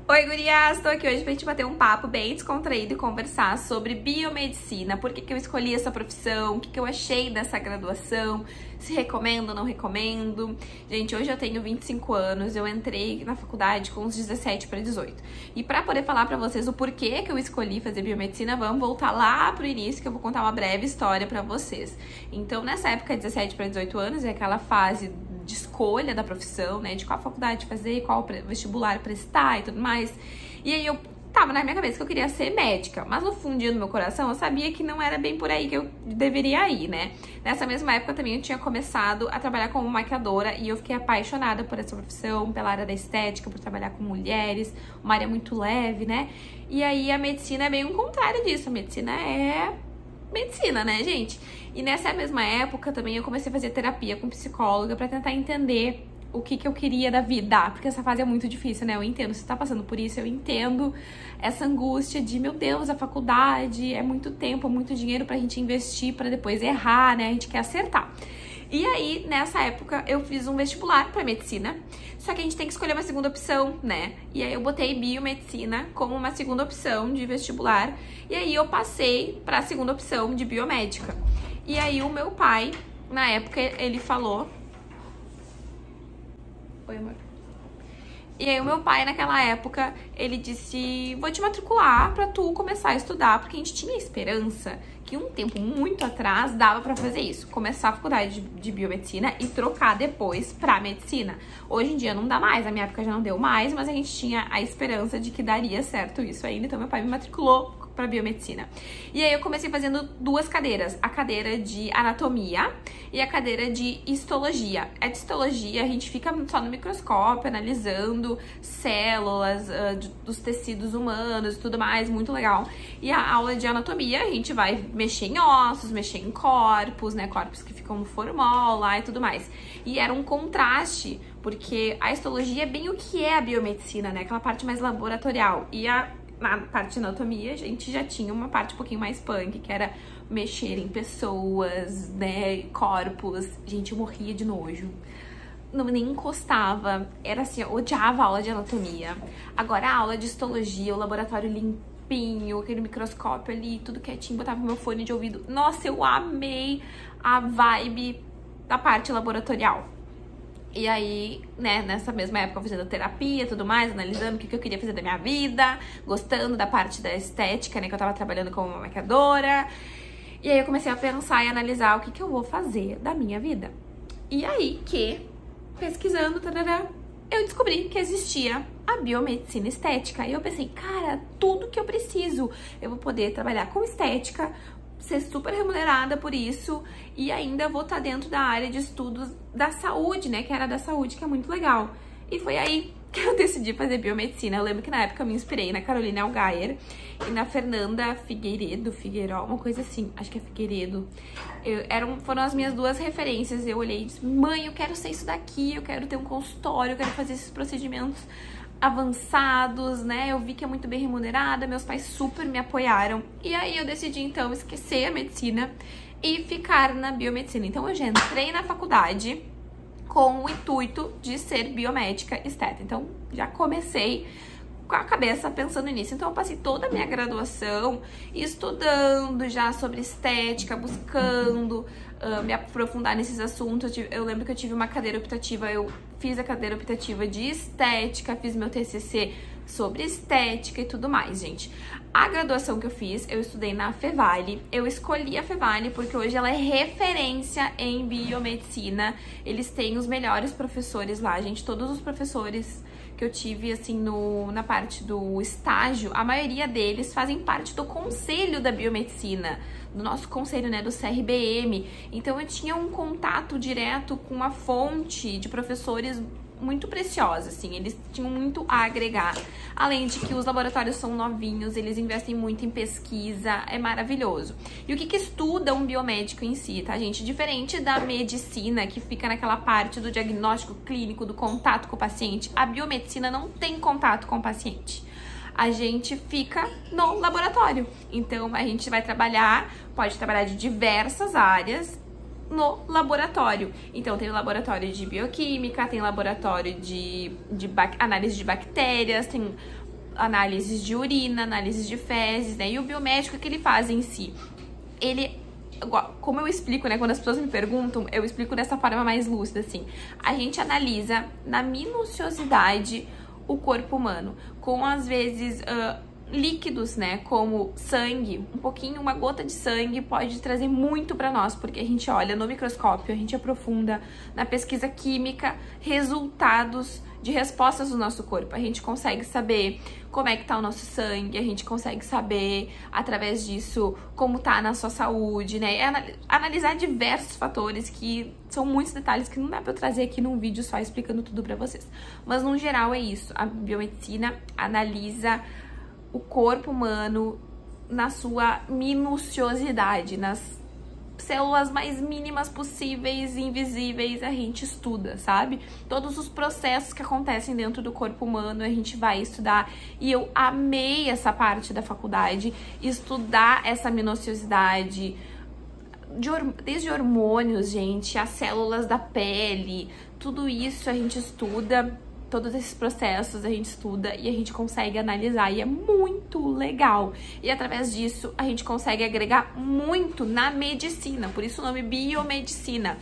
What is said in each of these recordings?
Oi, gurias! Tô aqui hoje pra gente bater um papo bem descontraído e conversar sobre biomedicina. Por que eu escolhi essa profissão, o que eu achei dessa graduação, se recomendo ou não recomendo. Gente, hoje eu tenho 25 anos, eu entrei na faculdade com uns 17 para 18. E pra poder falar pra vocês o porquê que eu escolhi fazer biomedicina, vamos voltar lá pro início que eu vou contar uma breve história pra vocês. Então, nessa época, 17 para 18 anos, é aquela fase de escolha da profissão, né, de qual faculdade fazer, qual vestibular prestar e tudo mais. E aí eu tava na minha cabeça que eu queria ser médica, mas no fundinho do meu coração eu sabia que não era bem por aí que eu deveria ir, né? Nessa mesma época também eu tinha começado a trabalhar como maquiadora e eu fiquei apaixonada por essa profissão, pela área da estética, por trabalhar com mulheres, uma área muito leve, né? E aí a medicina é meio um contrário disso, a medicina é medicina, né, gente? E nessa mesma época também eu comecei a fazer terapia com psicóloga pra tentar entender o que eu queria da vida, porque essa fase é muito difícil, né? Eu entendo, se tá passando por isso, eu entendo essa angústia de, meu Deus, a faculdade é muito tempo, é muito dinheiro pra gente investir pra depois errar, né? A gente quer acertar. E aí, nessa época, eu fiz um vestibular pra medicina, só que a gente tem que escolher uma segunda opção, né? E aí eu botei biomedicina como uma segunda opção de vestibular, e aí eu passei pra segunda opção de biomédica. E aí o meu pai, na época, ele falou... Oi, amor. E aí o meu pai, naquela época, ele disse, vou te matricular pra tu começar a estudar, porque a gente tinha esperança que um tempo muito atrás dava pra fazer isso, começar a faculdade de biomedicina e trocar depois pra medicina. Hoje em dia não dá mais, na minha época já não deu mais, mas a gente tinha a esperança de que daria certo isso ainda, então meu pai me matriculou pra biomedicina. E aí eu comecei fazendo duas cadeiras, a cadeira de anatomia e a cadeira de histologia. A de histologia a gente fica só no microscópio, analisando células dos tecidos humanos e tudo mais, muito legal. E a aula de anatomia a gente vai mexer em ossos, mexer em corpos, né, corpos que ficam no formol lá e tudo mais. E era um contraste, porque a histologia é bem o que é a biomedicina, né, aquela parte mais laboratorial. E na parte de anatomia, a gente já tinha uma parte um pouquinho mais punk, que era mexer em pessoas, né, corpos. Gente, eu morria de nojo. Não, nem encostava. Era assim, eu odiava a aula de anatomia. Agora a aula de histologia, o laboratório limpinho, aquele microscópio ali, tudo quietinho, botava meu fone de ouvido. Nossa, eu amei a vibe da parte laboratorial. E aí, né, nessa mesma época fazendo terapia e tudo mais, analisando o que eu queria fazer da minha vida, gostando da parte da estética, né, que eu tava trabalhando como maquiadora. E aí eu comecei a pensar e analisar o que eu vou fazer da minha vida. E aí pesquisando, tarará, eu descobri que existia a biomedicina estética. E eu pensei, cara, tudo que eu preciso. Eu vou poder trabalhar com estética, ser super remunerada por isso e ainda vou estar dentro da área de estudos da saúde, né, que era da saúde, que é muito legal. E foi aí que eu decidi fazer biomedicina. Eu lembro que na época eu me inspirei na Carolina Elgayer e na Fernanda Figueiró, uma coisa assim, acho que é Figueiredo. Foram as minhas duas referências. Eu olhei e disse, mãe, eu quero ser isso daqui, eu quero ter um consultório, eu quero fazer esses procedimentos avançados, né? Eu vi que é muito bem remunerada, meus pais super me apoiaram. E aí eu decidi, então, esquecer a medicina e ficar na biomedicina. Então eu já entrei na faculdade com o intuito de ser biomédica esteta. Então já comecei com a cabeça pensando nisso. Então eu passei toda a minha graduação estudando já sobre estética, buscando me aprofundar nesses assuntos. Eu lembro que eu tive uma cadeira optativa, eu fiz a cadeira optativa de estética, fiz meu TCC sobre estética e tudo mais, gente. A graduação que eu fiz, eu estudei na Fevale. Eu escolhi a Fevale porque hoje ela é referência em biomedicina. Eles têm os melhores professores lá, gente. Todos os professores que eu tive, assim, na parte do estágio, a maioria deles fazem parte do conselho da biomedicina, do nosso conselho, né, do CRBM. Então eu tinha um contato direto com uma fonte de professores muito preciosa, assim, eles tinham muito a agregar. Além de que os laboratórios são novinhos, eles investem muito em pesquisa, é maravilhoso. E o que estuda um biomédico em si, tá, gente? Diferente da medicina, que fica naquela parte do diagnóstico clínico, do contato com o paciente, a biomedicina não tem contato com o paciente. A gente fica no laboratório. Então, a gente vai trabalhar, pode trabalhar de diversas áreas no laboratório. Então tem o laboratório de bioquímica, tem laboratório de análise de bactérias, tem análises de urina, análises de fezes, né? E o biomédico, o que ele faz em si? Ele, como eu explico, né? Quando as pessoas me perguntam, eu explico dessa forma mais lúcida, assim. A gente analisa na minuciosidade o corpo humano, com às vezes líquidos, né, como sangue, um pouquinho, uma gota de sangue pode trazer muito para nós, porque a gente olha no microscópio, a gente aprofunda na pesquisa química resultados de respostas do nosso corpo. A gente consegue saber como é que tá o nosso sangue, a gente consegue saber, através disso, como tá na sua saúde, né, analisar diversos fatores que são muitos detalhes que não dá pra eu trazer aqui num vídeo só explicando tudo pra vocês. Mas, no geral, é isso. A biomedicina analisa o corpo humano na sua minuciosidade, nas células mais mínimas possíveis, invisíveis, a gente estuda, sabe? Todos os processos que acontecem dentro do corpo humano a gente vai estudar, e eu amei essa parte da faculdade, estudar essa minuciosidade, desde hormônios, gente, as células da pele, tudo isso a gente estuda. Todos esses processos a gente estuda e a gente consegue analisar, e é muito legal. E através disso a gente consegue agregar muito na medicina, por isso o nome biomedicina.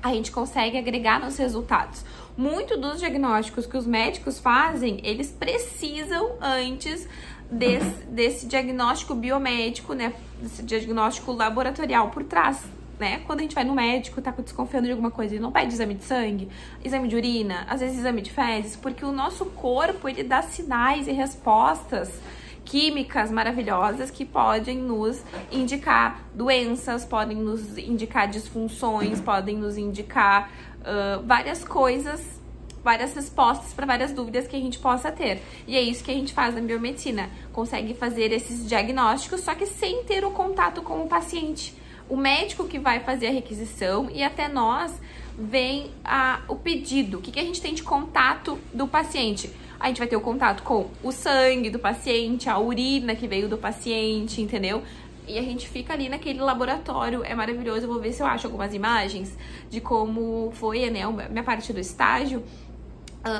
A gente consegue agregar nos resultados. Muito dos diagnósticos que os médicos fazem, eles precisam antes desse diagnóstico biomédico, né? Desse diagnóstico laboratorial por trás. Né? Quando a gente vai no médico, tá desconfiando de alguma coisa, ele não pede exame de sangue, exame de urina, às vezes exame de fezes, porque o nosso corpo, ele dá sinais e respostas químicas maravilhosas que podem nos indicar doenças, podem nos indicar disfunções, podem nos indicar várias coisas, várias respostas para várias dúvidas que a gente possa ter. E é isso que a gente faz na biomedicina, consegue fazer esses diagnósticos, só que sem ter o contato com o paciente. O médico que vai fazer a requisição, e até nós vem o pedido. O que a gente tem de contato do paciente? A gente vai ter o contato com o sangue do paciente, a urina que veio do paciente, entendeu? E a gente fica ali naquele laboratório, é maravilhoso. Eu vou ver se eu acho algumas imagens de como foi, né, a minha parte do estágio.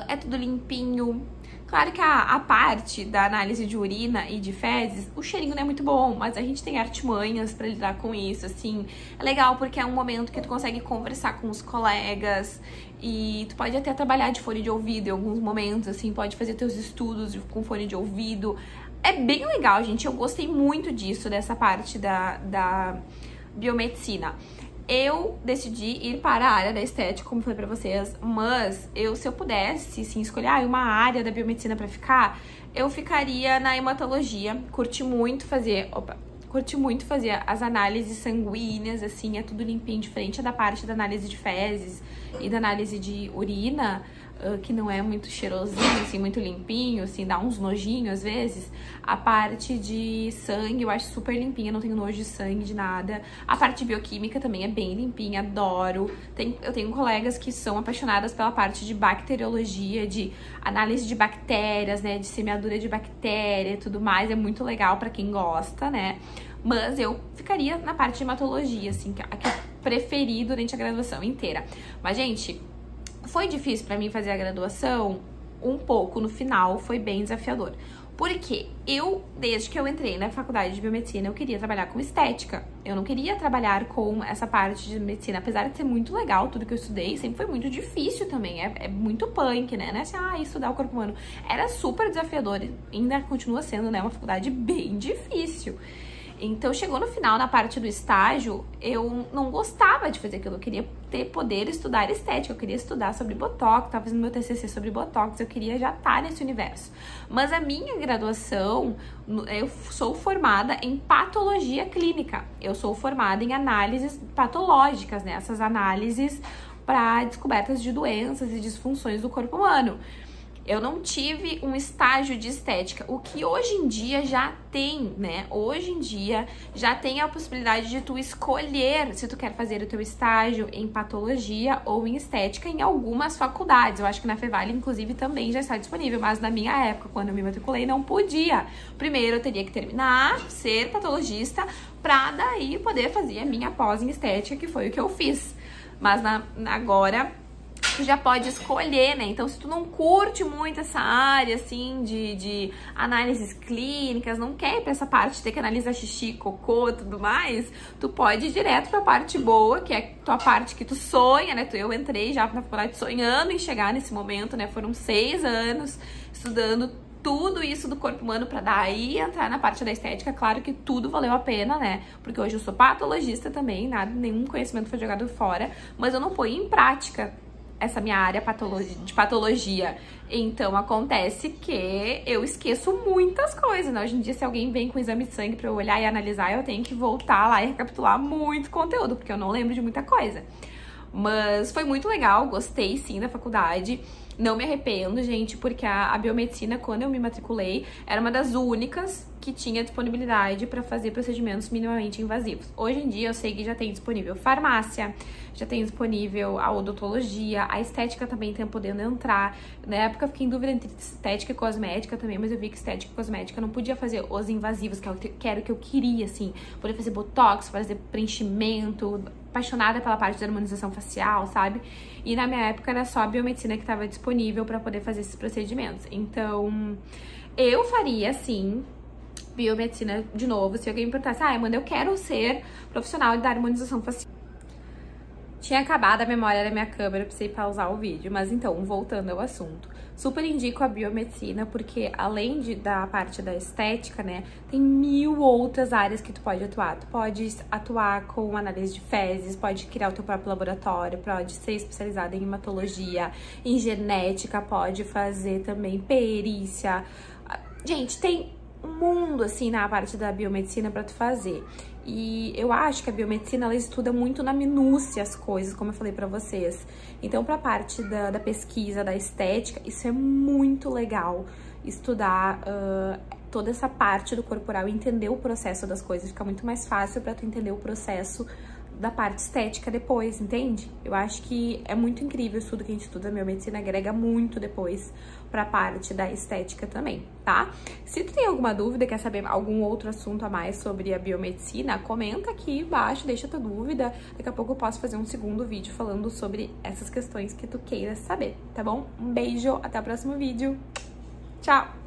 É tudo limpinho. Claro que a parte da análise de urina e de fezes, o cheirinho não é muito bom, mas a gente tem artimanhas pra lidar com isso, assim. É legal porque é um momento que tu consegue conversar com os colegas e tu pode até trabalhar de fone de ouvido em alguns momentos, assim, pode fazer teus estudos com fone de ouvido. É bem legal, gente, eu gostei muito disso, dessa parte da biomedicina. Eu decidi ir para a área da estética, como falei pra vocês, mas se eu pudesse, sim, escolher uma área da biomedicina pra ficar, eu ficaria na hematologia. Curti muito fazer as análises sanguíneas, assim, é tudo limpinho, diferente da parte da análise de fezes e da análise de urina, que não é muito cheirosinho, assim, muito limpinho, assim, dá uns nojinhos às vezes. A parte de sangue eu acho super limpinha, não tenho nojo de sangue, de nada. A parte de bioquímica também é bem limpinha, adoro. Eu tenho colegas que são apaixonadas pela parte de bacteriologia, de análise de bactérias, né, de semeadura de bactéria e tudo mais, é muito legal pra quem gosta, né. Mas eu ficaria na parte de hematologia, assim, que eu preferi durante a graduação inteira. Mas, gente, foi difícil pra mim fazer a graduação um pouco no final, foi bem desafiador. Porque desde que eu entrei na faculdade de biomedicina, eu queria trabalhar com estética. Eu não queria trabalhar com essa parte de medicina, apesar de ser muito legal tudo que eu estudei, sempre foi muito difícil também. É muito punk, né? Não é assim, estudar o corpo humano. Era super desafiador, ainda continua sendo, né, uma faculdade bem difícil. Então, chegou no final, na parte do estágio, eu não gostava de fazer aquilo. Eu queria poder estudar estética, eu queria estudar sobre botox, tava fazendo meu TCC sobre botox, eu queria já estar nesse universo. Mas a minha graduação, eu sou formada em patologia clínica. Eu sou formada em análises patológicas, né? Essas análises para descobertas de doenças e disfunções do corpo humano. Eu não tive um estágio de estética, o que hoje em dia já tem, né? Hoje em dia já tem a possibilidade de tu escolher se tu quer fazer o teu estágio em patologia ou em estética em algumas faculdades. Eu acho que na Fevale, inclusive, também já está disponível, mas na minha época, quando eu me matriculei, não podia. Primeiro eu teria que terminar, ser patologista, pra daí poder fazer a minha pós em estética, que foi o que eu fiz. Mas agora tu já pode escolher, né? Então, se tu não curte muito essa área, assim, de análises clínicas, não quer ir pra essa parte de ter que analisar xixi, cocô e tudo mais, tu pode ir direto pra parte boa, que é a tua parte que tu sonha, né? Eu entrei já na faculdade sonhando em chegar nesse momento, né? Foram 6 anos estudando tudo isso do corpo humano pra daí entrar na parte da estética. Claro que tudo valeu a pena, né? Porque hoje eu sou patologista também, nenhum conhecimento foi jogado fora, mas eu não ponho em prática essa minha área de patologia. Então, acontece que eu esqueço muitas coisas, né? Hoje em dia, se alguém vem com exame de sangue pra eu olhar e analisar, eu tenho que voltar lá e recapitular muito conteúdo, porque eu não lembro de muita coisa. Mas foi muito legal, gostei sim da faculdade. Não me arrependo, gente, porque a biomedicina, quando eu me matriculei, era uma das únicas que tinha disponibilidade para fazer procedimentos minimamente invasivos. Hoje em dia, eu sei que já tem disponível farmácia, já tem disponível a odontologia, a estética também tá podendo entrar. Na época, eu fiquei em dúvida entre estética e cosmética também, mas eu vi que estética e cosmética não podia fazer os invasivos, que era o que eu queria, assim. Poder fazer botox, fazer preenchimento, apaixonada pela parte da harmonização facial, sabe? E na minha época era só a biomedicina que estava disponível para poder fazer esses procedimentos. Então, eu faria, sim, biomedicina de novo, se alguém me perguntasse, Amanda, eu quero ser profissional da harmonização facial. Tinha acabado a memória da minha câmera, precisei pausar o vídeo, mas então, voltando ao assunto. Super indico a biomedicina, porque além da parte da estética, né, tem 1000 outras áreas que tu pode atuar. Tu pode atuar com análise de fezes, pode criar o teu próprio laboratório, pode ser especializada em hematologia, em genética, pode fazer também perícia. Gente, tem um mundo, assim, na parte da biomedicina pra tu fazer. E eu acho que a biomedicina, ela estuda muito na minúcia as coisas, como eu falei pra vocês. Então, pra parte da pesquisa, da estética, isso é muito legal. Estudar toda essa parte do corporal e entender o processo das coisas. Fica muito mais fácil pra tu entender o processo da parte estética depois, entende? Eu acho que é muito incrível o estudo que a gente estuda. A biomedicina agrega muito depois pra parte da estética também, tá? Se tu tem alguma dúvida, quer saber algum outro assunto a mais sobre a biomedicina, comenta aqui embaixo, deixa tua dúvida. Daqui a pouco eu posso fazer um segundo vídeo falando sobre essas questões que tu queiras saber, tá bom? Um beijo, até o próximo vídeo. Tchau!